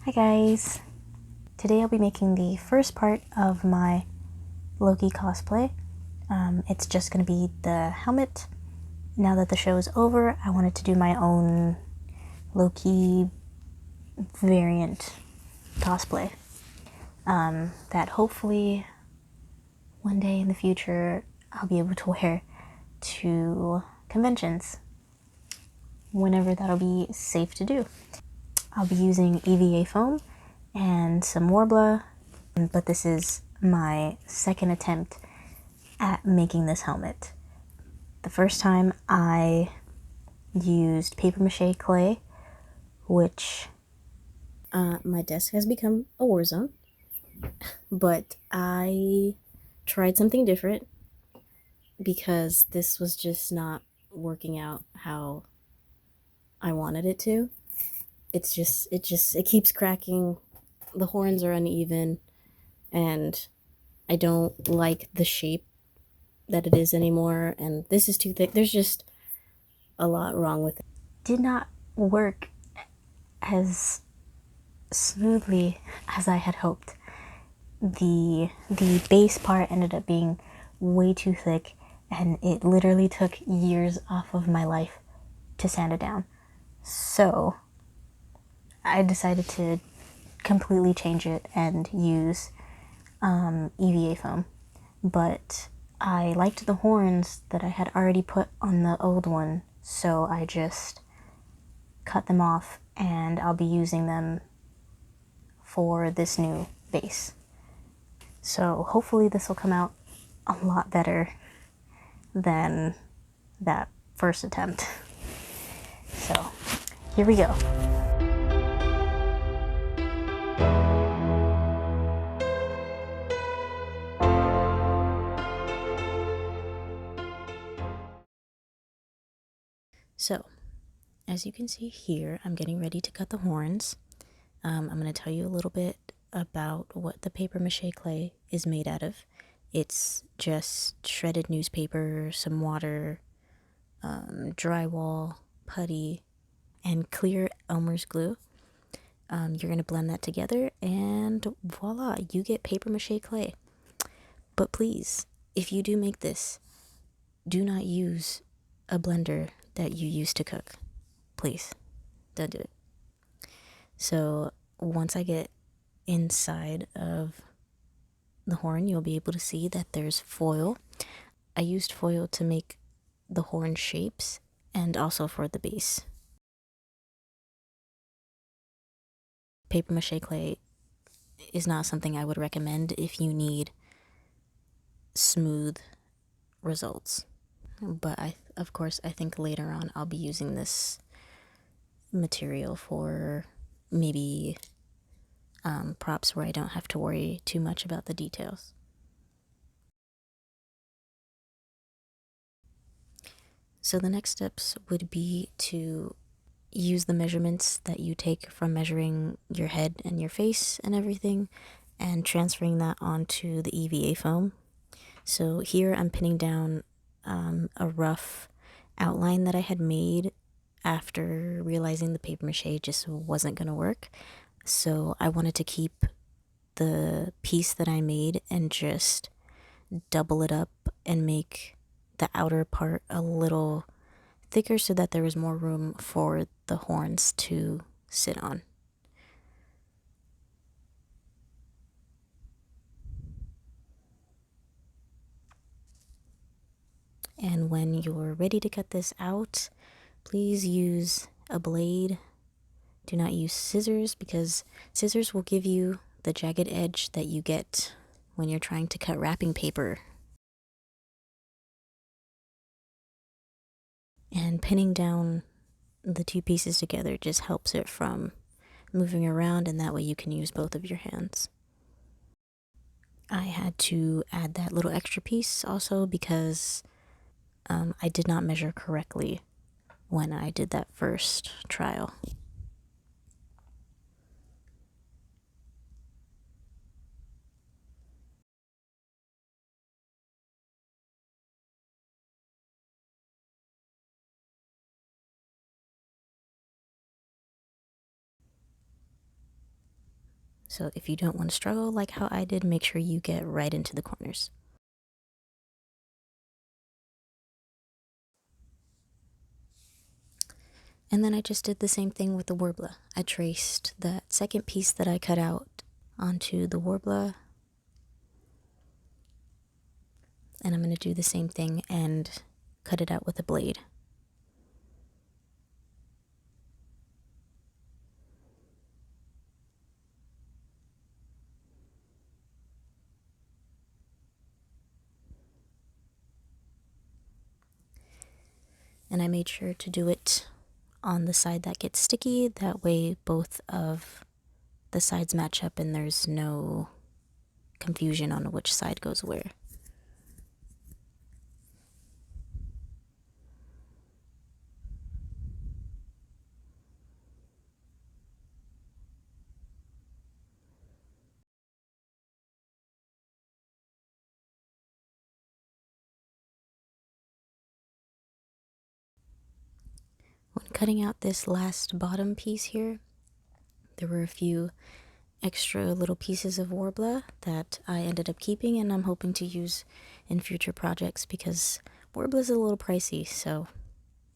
Hi guys! Today I'll be making the first part of my Loki cosplay. It's just going to be the helmet. Now that the show is over, I wanted to do my own Loki variant cosplay. That hopefully one day in the future I'll be able to wear to conventions. Whenever that'll be safe to do. I'll be using EVA foam and some Warbler, but this is my second attempt at making this helmet. The first time I used paper mache clay, which my desk has become a war zone, but I tried something different because this was just not working out how I wanted it to. It keeps cracking. The horns are uneven, and I don't like the shape that it is anymore, and this is too thick. There's just a lot wrong with it. Did not work as smoothly as I had hoped. The base part ended up being way too thick, and it literally took years off of my life to sand it down. So I decided to completely change it and use EVA foam. But I liked the horns that I had already put on the old one, so I just cut them off and I'll be using them for this new base. So hopefully this will come out a lot better than that first attempt. So here we go. So, as you can see here, I'm getting ready to cut the horns. I'm going to tell you a little bit about what the paper mache clay is made out of. It's just shredded newspaper, some water, drywall, putty, and clear Elmer's glue. You're going to blend that together and voila, you get paper mache clay. But please, if you do make this, do not use a blender that you use to cook. Please, don't do it. So once I get inside of the horn, you'll be able to see that there's foil. I used foil to make the horn shapes and also for the base. Paper mache clay is not something I would recommend if you need smooth results. But of course, I think later on I'll be using this material for maybe props where I don't have to worry too much about the details. So the next steps would be to use the measurements that you take from measuring your head and your face and everything and transferring that onto the EVA foam. So here I'm pinning down a rough outline that I had made after realizing the paper mache just wasn't going to work. So I wanted to keep the piece that I made and just double it up and make the outer part a little thicker so that there was more room for the horns to sit on. And when you're ready to cut this out, please use a blade. Do not use scissors because scissors will give you the jagged edge that you get when you're trying to cut wrapping paper. And pinning down the two pieces together just helps it from moving around, and that way you can use both of your hands. I had to add that little extra piece also because I did not measure correctly when I did that first trial. So if you don't want to struggle like how I did, make sure you get right into the corners. And then I just did the same thing with the warbler. I traced that second piece that I cut out onto the warbler. And I'm going to do the same thing and cut it out with a blade. And I made sure to do it on the side that gets sticky. That way both of the sides match up and there's no confusion on which side goes where. When cutting out this last bottom piece here, there were a few extra little pieces of warbler that I ended up keeping and I'm hoping to use in future projects because warbler is a little pricey, so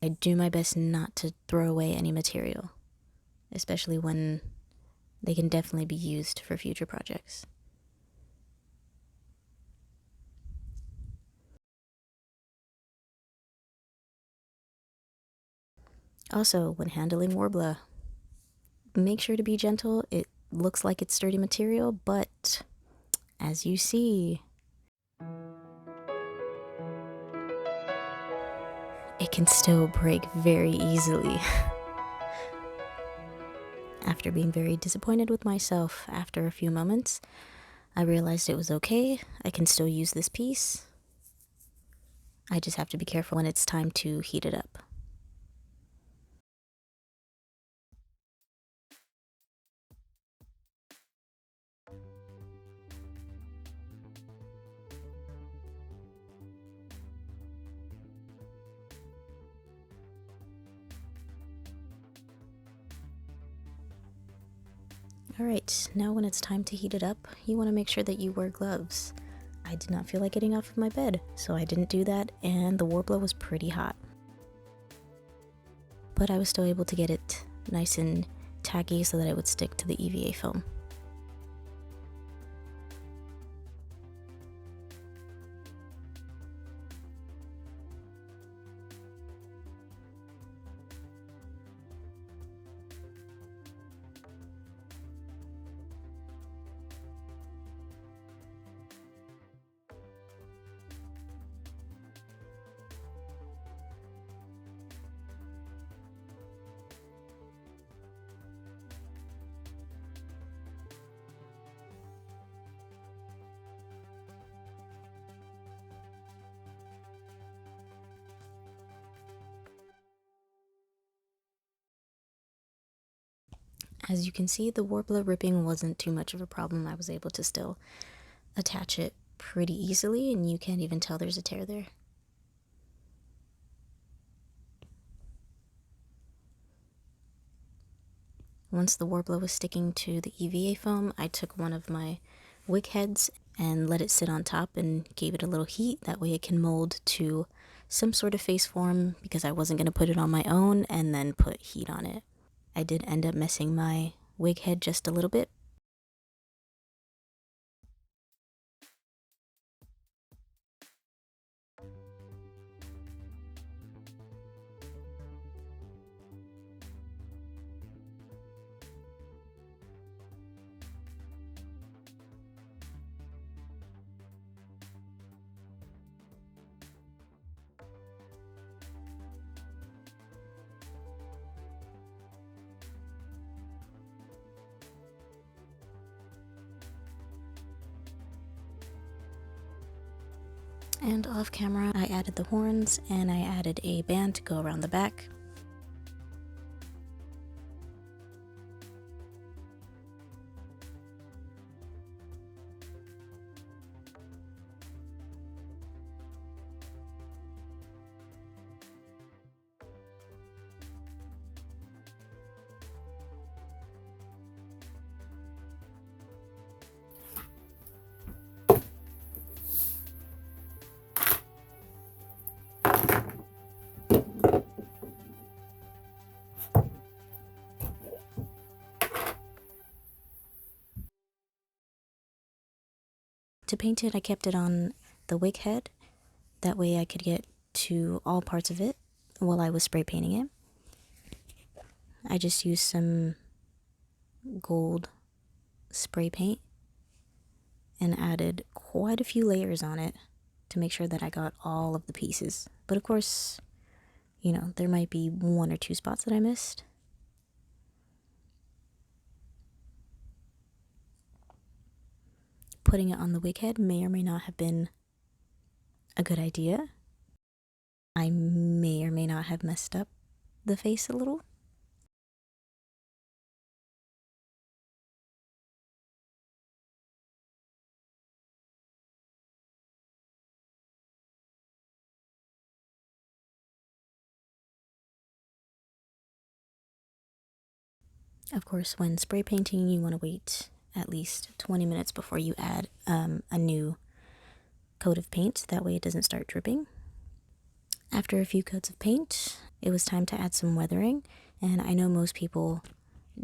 I do my best not to throw away any material, especially when they can definitely be used for future projects. Also, when handling warbler, make sure to be gentle. It looks like it's sturdy material, but as you see, it can still break very easily. After being very disappointed with myself after a few moments, I realized it was okay. I can still use this piece. I just have to be careful when it's time to heat it up. Alright, now when it's time to heat it up, you want to make sure that you wear gloves. I did not feel like getting off of my bed, so I didn't do that, and the warbler was pretty hot. But I was still able to get it nice and tacky so that it would stick to the EVA film. As you can see, the warbler ripping wasn't too much of a problem. I was able to still attach it pretty easily, and you can't even tell there's a tear there. Once the warbler was sticking to the EVA foam, I took one of my wig heads and let it sit on top and gave it a little heat. That way it can mold to some sort of face form because I wasn't going to put it on my own and then put heat on it. I did end up messing my wig head just a little bit. And off camera, I added the horns and I added a band to go around the back. To paint it, I kept it on the wig head. That way I could get to all parts of it while I was spray painting it. I just used some gold spray paint and added quite a few layers on it to make sure that I got all of the pieces. But of course, you know, there might be 1 or 2 spots that I missed. Putting it on the wig head may or may not have been a good idea. I may or may not have messed up the face a little. Of course, when spray painting, you want to wait at least 20 minutes before you add a new coat of paint. That way it doesn't start dripping. After a few coats of paint, it was time to add some weathering. And I know most people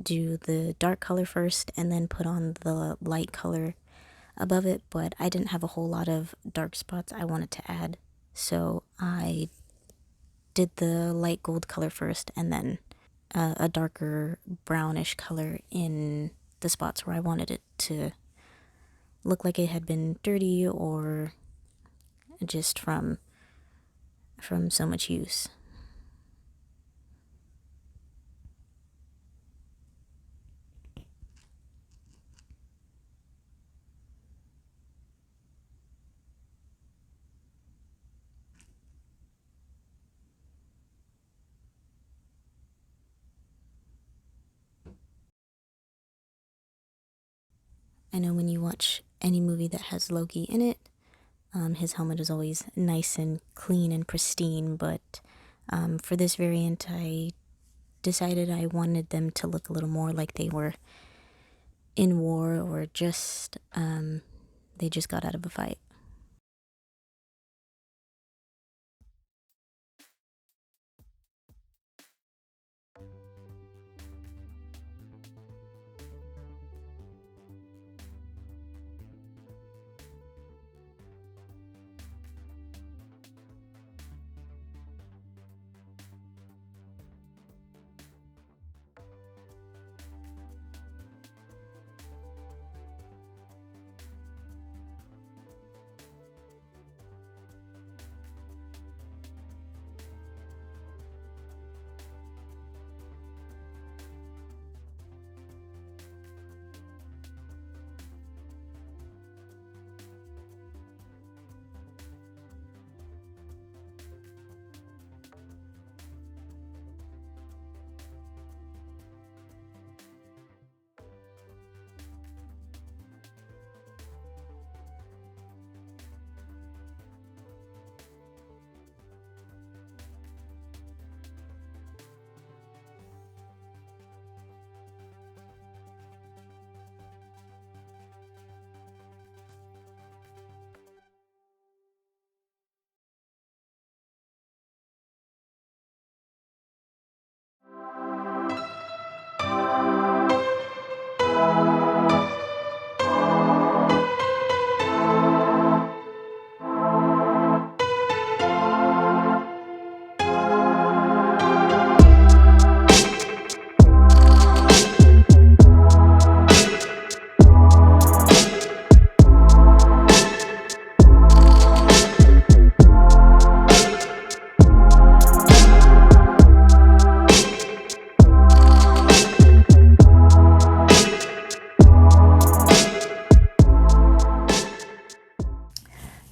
do the dark color first and then put on the light color above it, but I didn't have a whole lot of dark spots I wanted to add. So I did the light gold color first and then a darker brownish color in the spots where I wanted it to look like it had been dirty or just from so much use. I know when you watch any movie that has Loki in it, his helmet is always nice and clean and pristine, but for this variant, I decided I wanted them to look a little more like they were in war or just, they just got out of a fight.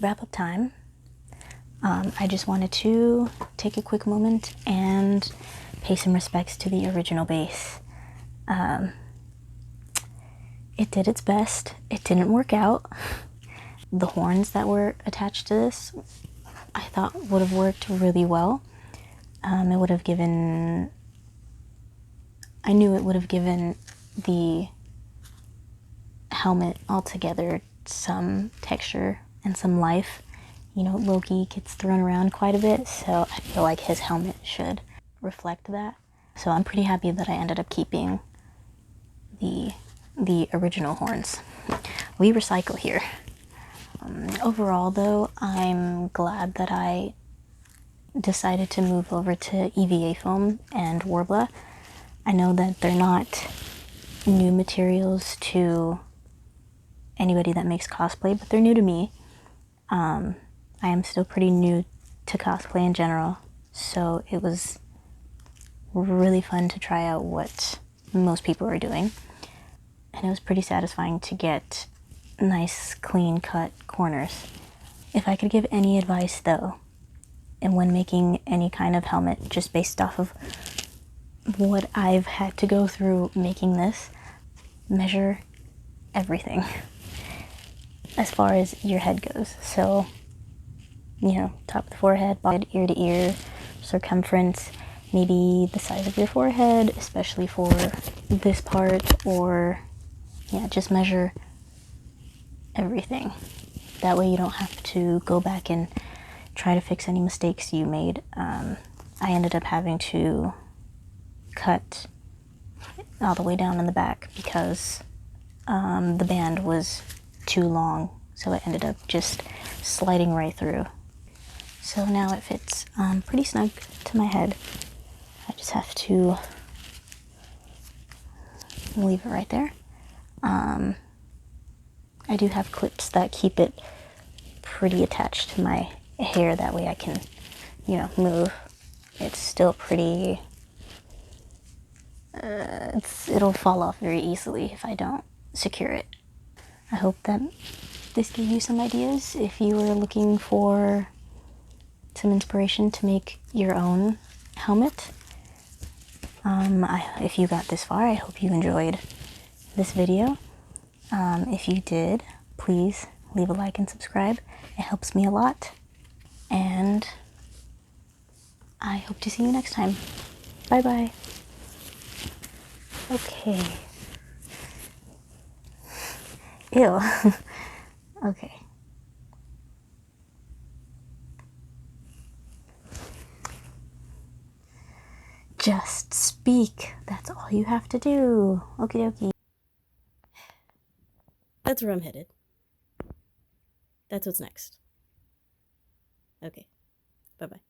Wrap up time. I just wanted to take a quick moment and pay some respects to the original base. It did its best. It didn't work out. The horns that were attached to this, I thought would have worked really well. It would have given, I knew it would have given the helmet altogether some texture and some life. You know, Loki gets thrown around quite a bit, so I feel like his helmet should reflect that. So I'm pretty happy that I ended up keeping the original horns. We recycle here. Overall though, I'm glad that I decided to move over to EVA foam and Worbla. I know that they're not new materials to anybody that makes cosplay, but they're new to me. I am still pretty new to cosplay in general, so it was really fun to try out what most people are doing. And it was pretty satisfying to get nice, clean cut corners. If I could give any advice though, and when making any kind of helmet, just based off of what I've had to go through making this, measure everything as far as your head goes. So, you know, top of the forehead, body, ear to ear, circumference, maybe the size of your forehead, especially for this part, or yeah, just measure everything. That way you don't have to go back and try to fix any mistakes you made. I ended up having to cut all the way down in the back because the band was too long, so it ended up just sliding right through. So now it fits pretty snug to my head. I just have to leave it right there. I do have clips that keep it pretty attached to my hair, that way I can, you know, move. It's still pretty, it'll fall off very easily if I don't secure it. I hope that this gave you some ideas if you were looking for some inspiration to make your own helmet. If you got this far, I hope you enjoyed this video. If you did, please leave a like and subscribe. It helps me a lot. And I hope to see you next time. Bye bye. Okay. Ew. Okay. Just speak. That's all you have to do. Okie dokie. That's where I'm headed. That's what's next. Okay. Bye-bye.